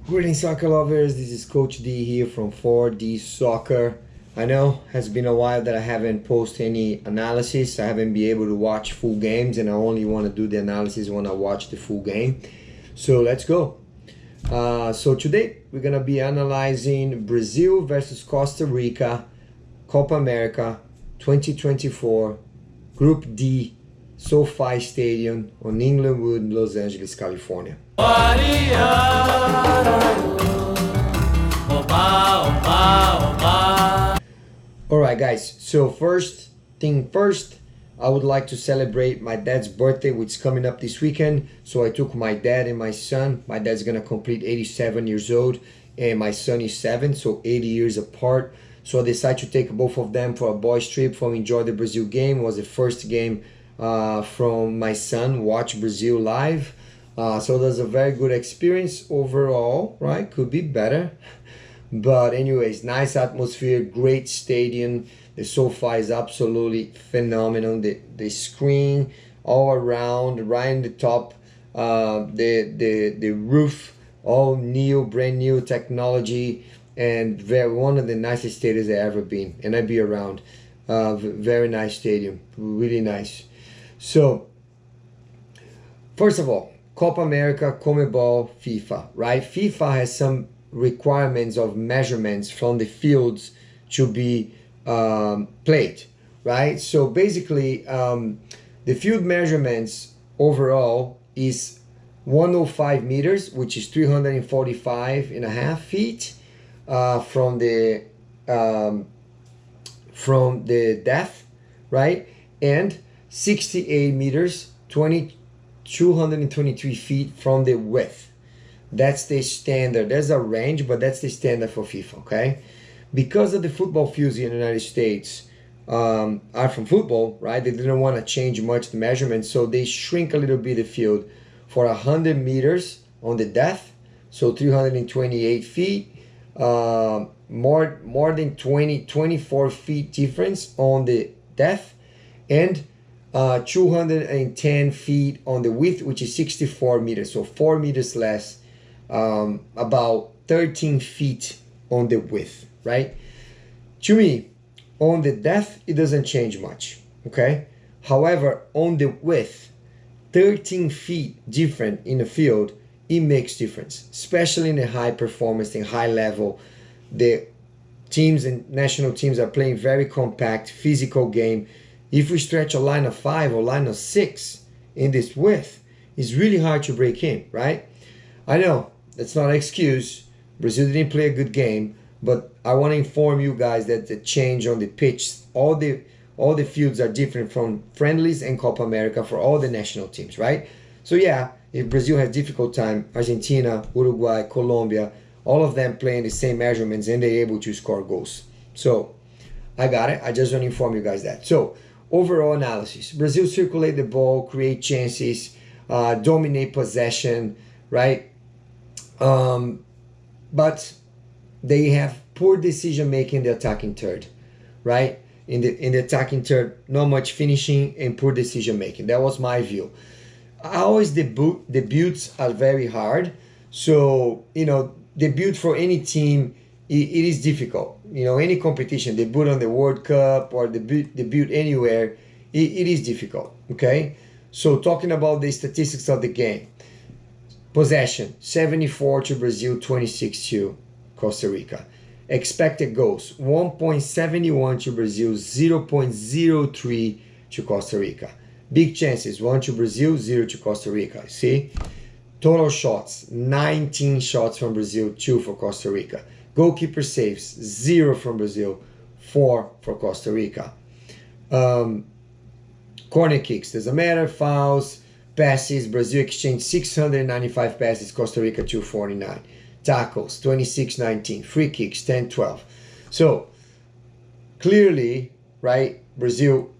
Greetings, soccer lovers. This is Coach D here from 4D Soccer. I know has been a while that I haven't posted any analysis. I haven't been able to watch full games, and I only want to do the analysis when I watch the full game. So let's go. So today we're gonna be analyzing Brazil versus Costa Rica, Copa America 2024, Group D, SoFi Stadium on Inglewood, Los Angeles, California. Alright guys, so first thing first, I would like to celebrate my dad's birthday, which is coming up this weekend. So I took my dad and my son. My dad's gonna complete 87 years old and my son is 7, so 80 years apart. So I decided to take both of them for a boys trip from enjoy the Brazil game. It was the first game from my son, watch Brazil live. So that's a very good experience overall, right? Could be better. But anyways, nice atmosphere, great stadium. The SoFi is absolutely phenomenal. The screen all around, right in the top, the roof, all new, brand new technology, and one of the nicest stadiums I've ever been. And I've been around. Very nice stadium, really nice. So, first of all, Copa America, CONMEBOL, FIFA, right? FIFA has some requirements of measurements from the fields to be played, right? So basically, the field measurements overall is 105 meters, which is 345 and a half feet from the depth, right? And 68 meters, 223 feet from the width. That's the standard. There's a range, but that's the standard for FIFA, okay? Because of the football fields in the United States are from football, right? They didn't want to change much the measurements, so they shrink a little bit the field for 100 meters on the depth, so 328 feet, more than 24 feet difference on the depth, and 210 feet on the width, which is 64 meters, so 4 meters less, about 13 feet on the width, right? To me, on the depth, it doesn't change much, okay? However, on the width, 13 feet different in the field, it makes difference, especially in the high performance and high level. The teams and national teams are playing very compact, physical game. If we stretch a line of 5 or line of 6 in this width, it's really hard to break in, right? I know, that's not an excuse. Brazil didn't play a good game, but I want to inform you guys that the change on the pitch, all the fields are different from friendlies and Copa America for all the national teams, right? So yeah, if Brazil has difficult time, Argentina, Uruguay, Colombia, all of them playing the same measurements and they're able to score goals. So I got it. I just want to inform you guys that. So overall analysis, Brazil circulate the ball, create chances, dominate possession, right? But they have poor decision making in the attacking third, right? In the attacking third, not much finishing and poor decision making. That was my view. Always debuts are very hard. So, debut for any team, it is difficult. Any competition, debut on the World Cup or debut anywhere, it is difficult, okay? So talking about the statistics of the game. Possession, 74 to Brazil, 26 to Costa Rica. Expected goals, 1.71 to Brazil, 0.03 to Costa Rica. Big chances, 1 to Brazil, 0 to Costa Rica. See? Total shots, 19 shots from Brazil, 2 for Costa Rica. Goalkeeper saves, 0 from Brazil, 4 for Costa Rica. Corner kicks, doesn't matter. Fouls, passes, Brazil exchanged 695 passes, Costa Rica 249. Tackles, 26-19. Free kicks, 10-12. So, clearly, right, Brazil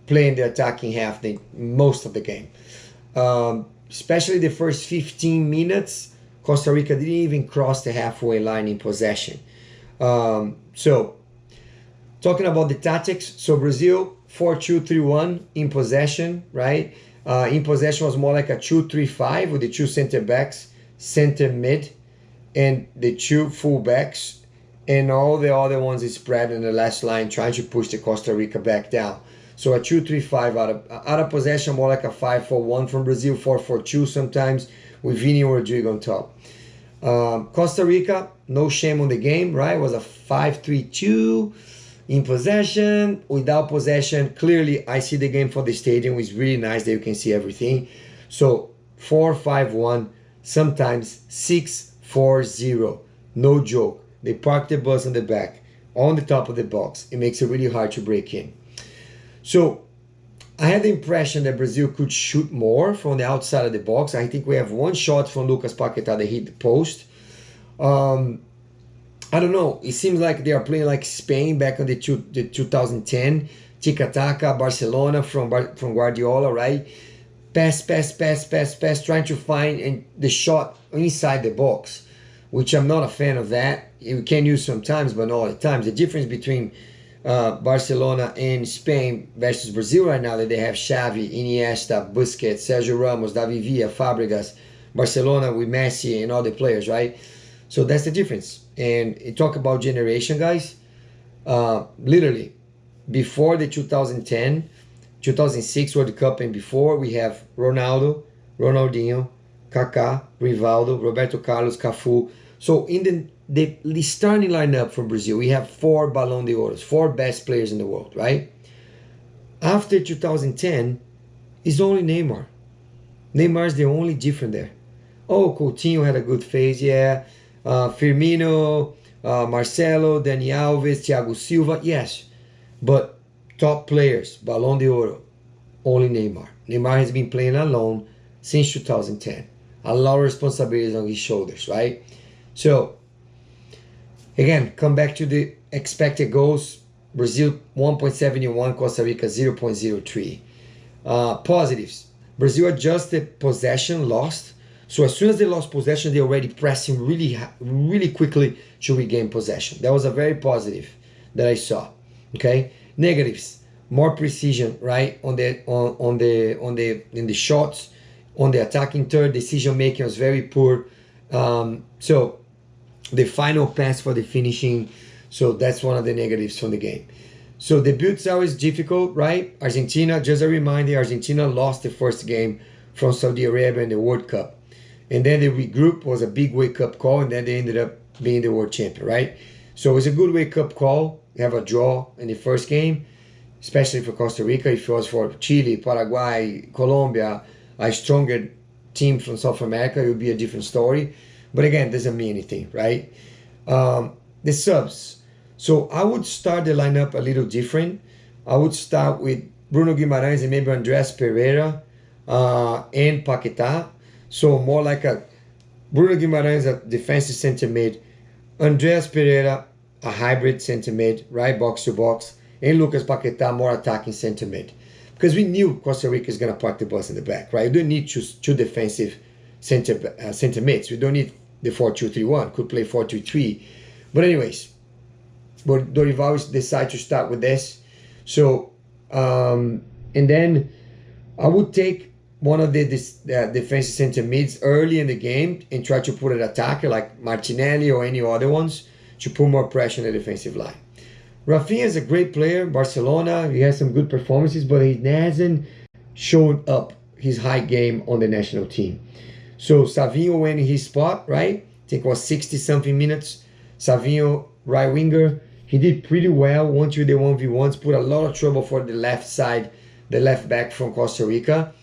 playing the attacking half most of the game. Especially the first 15 minutes, Costa Rica didn't even cross the halfway line in possession. So, talking about the tactics, so Brazil 4-2-3-1 in possession, right? In possession was more like a 2-3-5 with the two center backs, center mid, and the two fullbacks, and all the other ones is spread in the last line, trying to push the Costa Rica back down. So a 2-3-5 out of possession, more like a 5-4-1 from Brazil, 4-4-2 sometimes, with Vini and Rodrigo on top. Costa Rica, no shame on the game, right? It was a 5-3-2 in possession, without possession. Clearly, I see the game for the stadium. It's really nice that you can see everything. So 4-5-1, sometimes 6-4-0. No joke. They park the bus on the back, on the top of the box. It makes it really hard to break in. So I had the impression that Brazil could shoot more from the outside of the box. I think we have one shot from Lucas Paquetá that hit the post. I don't know. It seems like they are playing like Spain back in the 2010. Tiki-taka, Barcelona from Guardiola, right? Pass, trying to find the shot inside the box, which I'm not a fan of that. You can use sometimes, but not all the times. The difference between Barcelona and Spain versus Brazil right now, that they have Xavi, Iniesta, Busquets, Sergio Ramos, David Villa, Fabregas. Barcelona with Messi and all the players, right? So that's the difference. And you talk about generation, guys. Literally, before the 2010, 2006 World Cup and before, we have Ronaldo, Ronaldinho, Kaká, Rivaldo, Roberto Carlos, Cafu. So in the starting lineup from Brazil, we have 4 Ballon d'Or, 4 best players in the world, right? After 2010, it's only Neymar. Neymar is the only different there. Oh, Coutinho had a good phase, yeah. Firmino, Marcelo, Dani Alves, Thiago Silva, yes. But top players, Ballon d'Or, only Neymar. Neymar has been playing alone since 2010. A lot of responsibilities on his shoulders, right? So, again, come back to the expected goals. Brazil 1.71, Costa Rica 0.03. Positives. Brazil adjusted possession lost. So as soon as they lost possession, they already pressing really quickly to regain possession. That was a very positive that I saw. Okay. Negatives. More precision, right? In the shots, on the attacking third, decision making was very poor. So the final pass for the finishing. So that's one of the negatives from the game. So debuts are always difficult, right? Argentina, just a reminder, Argentina lost the first game from Saudi Arabia in the World Cup. And then the regroup was a big wake-up call, and then they ended up being the world champion, right? So it was a good wake-up call. You have a draw in the first game, especially for Costa Rica. If it was for Chile, Paraguay, Colombia, a stronger team from South America, it would be a different story. But again, doesn't mean anything, right? The subs. So I would start the lineup a little different. I would start with Bruno Guimarães and maybe Andreas Pereira and Paquetá. So more like a Bruno Guimarães, a defensive center mid, Andreas Pereira, a hybrid center mid, right, box to box, and Lucas Paquetá, more attacking center mid. Because we knew Costa Rica is going to park the bus in the back, right? You don't need two defensive center mids. We don't need the 4-2-3-1. Could play 4-2-3. But anyways, but Dorival decided to start with this. So, and then I would take one of the defensive center mids early in the game and try to put an attacker like Martinelli or any other ones to put more pressure on the defensive line. Rafinha is a great player, Barcelona. He has some good performances, but he hasn't shown up his high game on the national team. So Savinho went in his spot, right? I think it was 60-something minutes. Savinho, right winger. He did pretty well, 1-2 the 1v1s, put a lot of trouble for the left side, the left back from Costa Rica.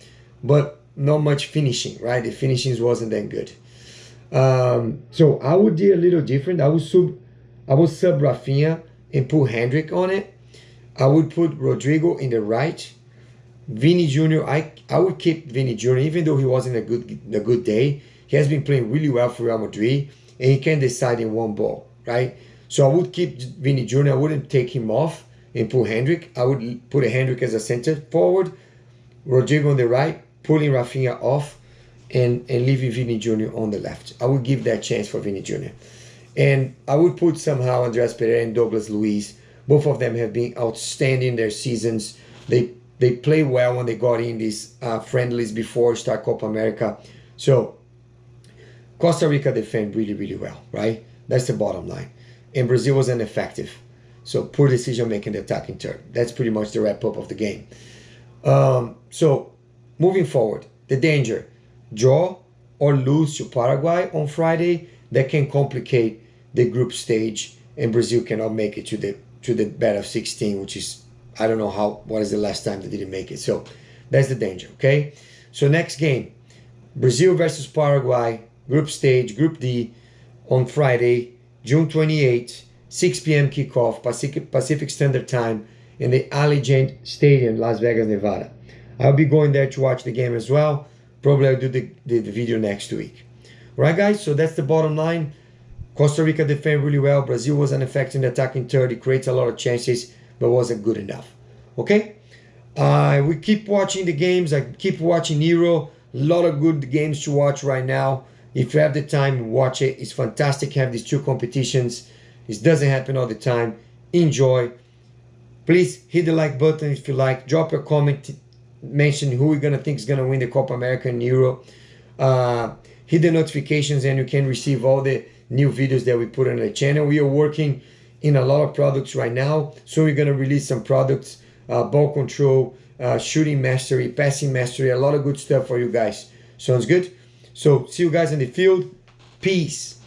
But not much finishing, right? The finishing wasn't that good. So I would do a little different. I would sub Rafinha and put Hendrick on it. I would put Rodrigo in the right. Vini Jr. I would keep Vini Jr. even though he wasn't a good day. He has been playing really well for Real Madrid, and he can decide in one ball, right? So I would keep Vini Jr. I wouldn't take him off and put Hendrick. I would put a Hendrick as a center forward, Rodrigo on the right, pulling Rafinha off, and leaving Vini Jr. on the left. I would give that chance for Vini Jr. And I would put somehow Andreas Pereira and Douglas Luiz. Both of them have been outstanding in their seasons. They play well when they got in these friendlies before start Copa America. So Costa Rica defend really, really well, right? That's the bottom line. And Brazil was ineffective. So poor decision making the attacking third. That's pretty much the wrap up of the game. So moving forward, the danger, draw or lose to Paraguay on Friday, that can complicate the group stage, and Brazil cannot make it to the best of 16, which is, I don't know what is the last time they didn't make it. So that's the danger, okay? So next game, Brazil versus Paraguay, group stage, Group D, on Friday, June 28th, 6 p.m. kickoff, Pacific Standard Time, in the Allegiant Stadium, Las Vegas, Nevada. I'll be going there to watch the game as well. Probably I'll do the video next week. Right, guys? So that's the bottom line. Costa Rica defended really well. Brazil was ineffective in the attacking third. It creates a lot of chances, but wasn't good enough. Okay? We keep watching the games. I keep watching Euro. A lot of good games to watch right now. If you have the time, watch it. It's fantastic to have these two competitions. It doesn't happen all the time. Enjoy. Please hit the like button if you like. Drop a comment. Mention who you're going to think is going to win the Copa America and Euro. Hit the notifications and you can receive all the new videos that we put on the channel. We are working in a lot of products right now. So we're going to release some products. Ball control, shooting mastery, passing mastery. A lot of good stuff for you guys. Sounds good? So see you guys in the field. Peace.